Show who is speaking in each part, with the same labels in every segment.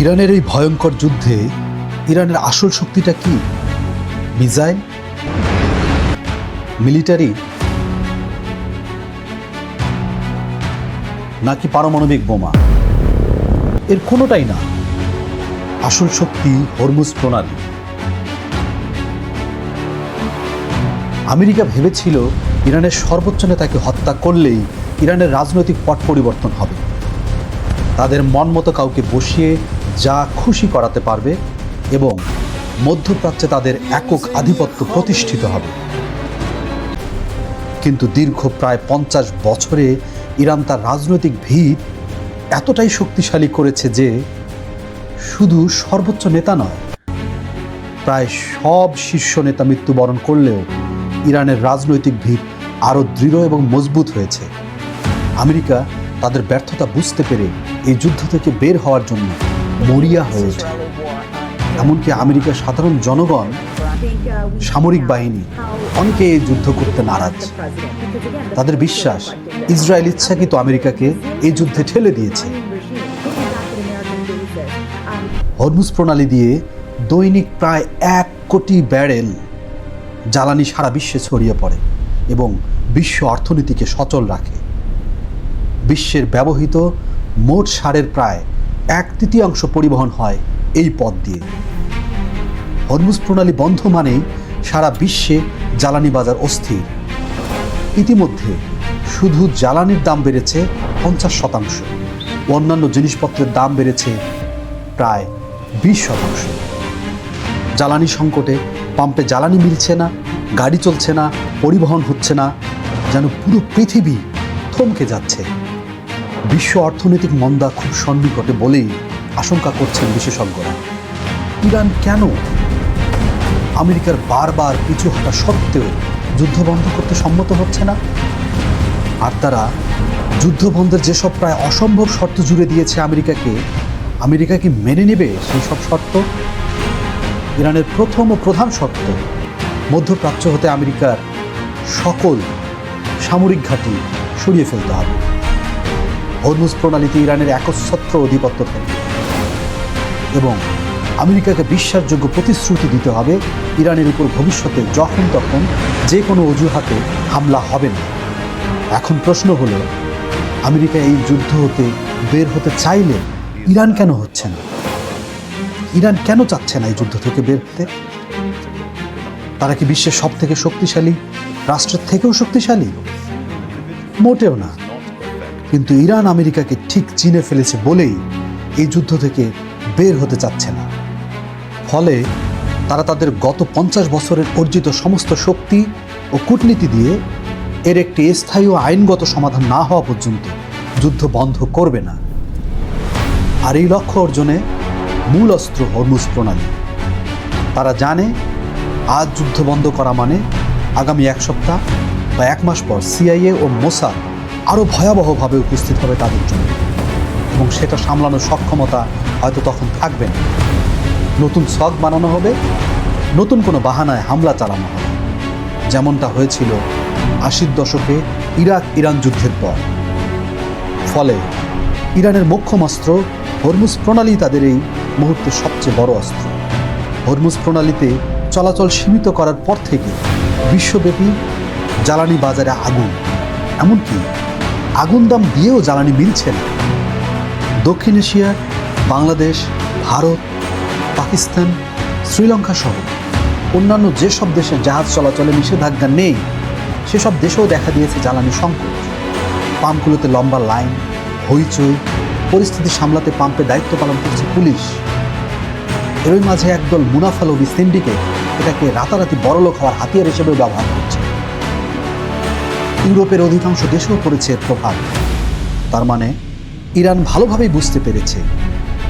Speaker 1: ইরানের এই ভয়ঙ্কর যুদ্ধে ইরানের আসল শক্তিটা কি? মিসাইল, মিলিটারি, নাকি পারমাণবিক বোমা? এর কোনোটাই না। আসল শক্তি হরমুজ প্রণালী। আমেরিকা ভেবেছিল ইরানের সর্বোচ্চ নেতাকে হত্যা করলেই ইরানের রাজনৈতিক পট পরিবর্তন হবে, তাদের মন মতো কাউকে বসিয়ে যা খুশি করাতে পারবে এবং মধ্যপ্রাচ্যে তাদের একক আধিপত্য প্রতিষ্ঠিত হবে। কিন্তু দীর্ঘ প্রায় 50 বছরে ইরান তার রাজনৈতিক ভিত এতটাই শক্তিশালী করেছে যে শুধু সর্বোচ্চ নেতা নয়, প্রায় সব শীর্ষ নেতা মৃত্যুবরণ করলেও ইরানের রাজনৈতিক ভিত আরও দৃঢ় এবং মজবুত হয়েছে। আমেরিকা তাদের ব্যর্থতা বুঝতে পেরে এই যুদ্ধ থেকে বের হওয়ার জন্য মরিয়া হয়ে ওঠে। এমনকি আমেরিকার সাধারণ জনগণ, সামরিক বাহিনী অনেকে এই যুদ্ধ করতে নারাজ। তাদের বিশ্বাস ইসরায়েল ইচ্ছাকৃত আমেরিকাকে এই যুদ্ধে ঠেলে দিয়েছে। হরমুজ প্রণালী দিয়ে দৈনিক প্রায় 1 কোটি ব্যারেল জ্বালানি সারা বিশ্বে ছড়িয়ে পড়ে এবং বিশ্ব অর্থনীতিকে সচল রাখে। বিশ্বের ব্যবহৃত মোট সারের প্রায় 1/3 পরিবহন হয় এই পথ দিয়ে। হরমুজ প্রণালী বন্ধ মানেই সারা বিশ্বে জ্বালানি বাজার অস্থির। ইতিমধ্যে শুধু জ্বালানির দাম বেড়েছে 50%, অন্যান্য জিনিসপত্রের দাম বেড়েছে প্রায় 20%। জ্বালানি সংকটে পাম্পে জ্বালানি মিলছে না, গাড়ি চলছে না, পরিবহন হচ্ছে না, যেন পুরো পৃথিবী থমকে যাচ্ছে। বিশ্ব অর্থনৈতিক মন্দা খুব সন্নিকটে বলেই আশঙ্কা করছেন বিশেষজ্ঞরা। ইরান কেন আমেরিকার বারবার পিছু হটা সত্ত্বেও যুদ্ধ বন্ধ করতে সম্মত হচ্ছে না? আর তারা যুদ্ধ বন্ধের যেসব প্রায় অসম্ভব শর্ত জুড়ে দিয়েছে আমেরিকা কি মেনে নেবে সেই সব শর্ত? ইরানের প্রথম ও প্রধান শর্ত, মধ্যপ্রাচ্য হতে আমেরিকার সকল সামরিক ঘাঁটি সরিয়ে ফেলতে হবে। হরমুজ প্রণালীতে ইরানের একচ্ছত্র আধিপত্য থাকবে এবং আমেরিকাকে বিশ্বাসযোগ্য প্রতিশ্রুতি দিতে হবে ইরানের উপর ভবিষ্যতে যখন তখন যে কোনো অজুহাতে হামলা হবে না। এখন প্রশ্ন হলো, আমেরিকা এই যুদ্ধ হতে বের হতে চাইলে ইরান কেন হচ্ছে না? ইরান কেন চাচ্ছে না এই যুদ্ধ থেকে বের হতে? তারা কি বিশ্বের সব থেকে শক্তিশালী রাষ্ট্রের থেকেও শক্তিশালী? মোটেও না। কিন্তু ইরান আমেরিকাকে ঠিক চিনে ফেলেছে বলেই এই যুদ্ধ থেকে বের হতে চাচ্ছে না। ফলে তারা তাদের গত 50 বছরের অর্জিত সমস্ত শক্তি ও কূটনীতি দিয়ে এর একটি স্থায়ী ও আইনগত সমাধান না হওয়া পর্যন্ত যুদ্ধ বন্ধ করবে না। আর এই লক্ষ্য অর্জনে মূল অস্ত্র হরমুজ প্রণালী। তারা জানে আজ যুদ্ধ বন্ধ করা মানে আগামী 1 সপ্তাহ বা 1 মাস পর CIA ও মোসাদ আরও ভয়াবহভাবে উপস্থিত হবে তাদের জন্য, এবং সেটা সামলানোর সক্ষমতা হয়তো তখন থাকবে না। নতুন ছক বানানো হবে, নতুন কোনো বাহানায় হামলা চালানো হবে, যেমনটা হয়েছিল 80-র দশকে ইরান যুদ্ধের পর। ফলে ইরানের মোক্ষম অস্ত্র হরমুজ প্রণালী তাদের এই মুহূর্তে সবচেয়ে বড় অস্ত্র। হরমুজ প্রণালীতে চলাচল সীমিত করার পর থেকে বিশ্বব্যাপী জ্বালানি বাজারে আগুন, এমনকি আগুন দাম দিয়েও জ্বালানি মিলছে না। দক্ষিণ এশিয়ার বাংলাদেশ, ভারত, পাকিস্তান, শ্রীলঙ্কা সহ অন্যান্য যেসব দেশে জাহাজ চলাচলে নিষেধাজ্ঞা নেই সেসব দেশেও দেখা দিয়েছে জ্বালানি সংকট। পাম্পগুলোতে লম্বা লাইন, হইচই, পরিস্থিতি সামলাতে পাম্পে দায়িত্ব পালন করছে পুলিশ। এরই মাঝে একদল মুনাফালোভী সিন্ডিকেট এটাকে রাতারাতি বড়লোক হওয়ার হাতিয়ার হিসেবে ব্যবহার করছে। ইউরোপের অধিকাংশ দেশেও পড়েছে এর প্রভাব। তার মানে ইরান ভালোভাবেই বুঝতে পেরেছে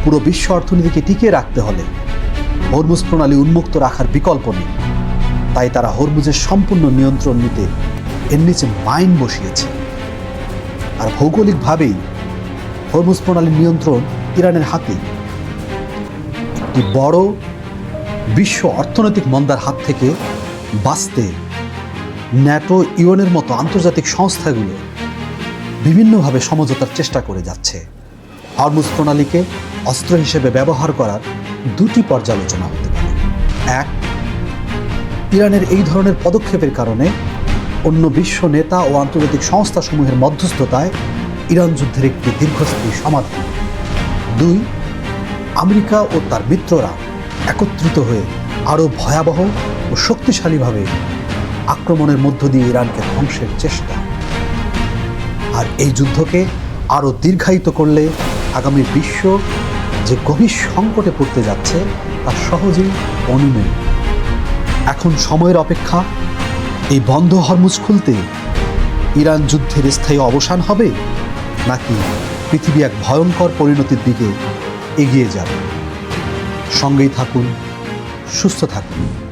Speaker 1: পুরো বিশ্ব অর্থনীতিকে টিকিয়ে রাখতে হলে হরমুজ প্রণালী উন্মুক্ত রাখার বিকল্প নেই। তাই তারা হরমুজের সম্পূর্ণ নিয়ন্ত্রণ নিতে এর নিচে মাইন বসিয়েছে। আর ভৌগোলিকভাবেই হরমুজ প্রণালীর নিয়ন্ত্রণ ইরানের হাতে। একটি বড় বিশ্ব অর্থনৈতিক মন্দার হাত থেকে বাঁচতে ন্যাটো, ইউএনের মতো আন্তর্জাতিক সংস্থাগুলো বিভিন্নভাবে সমঝোতার চেষ্টা করে যাচ্ছে। হরমুজ প্রণালীকে অস্ত্র হিসেবে ব্যবহার করার দুটি পর্যালোচনা হতে পারে। এক, ইরানের এই ধরনের পদক্ষেপের কারণে অন্য বিশ্ব নেতা ও আন্তর্জাতিক সংস্থাসমূহের মধ্যস্থতায় ইরান যুদ্ধের একটি দীর্ঘস্থায়ী সমাধান। দুই, আমেরিকা ও তার মিত্ররা একত্রিত হয়ে আরও ভয়াবহ ও শক্তিশালীভাবে আক্রমণের মধ্য দিয়ে ইরানকে ধ্বংসের চেষ্টা। আর এই যুদ্ধকে আরও দীর্ঘায়িত করলে আগামী বিশ্ব যে গভীর সংকটে পড়তে যাচ্ছে তা সহজেই অনুমেয়। এখন সময়ের অপেক্ষা, এই বন্ধ হরমুজ খুলতে ইরান যুদ্ধের স্থায়ী অবসান হবে, নাকি পৃথিবী এক ভয়ঙ্কর পরিণতির দিকে এগিয়ে যাবে। সঙ্গেই থাকুন, সুস্থ থাকুন।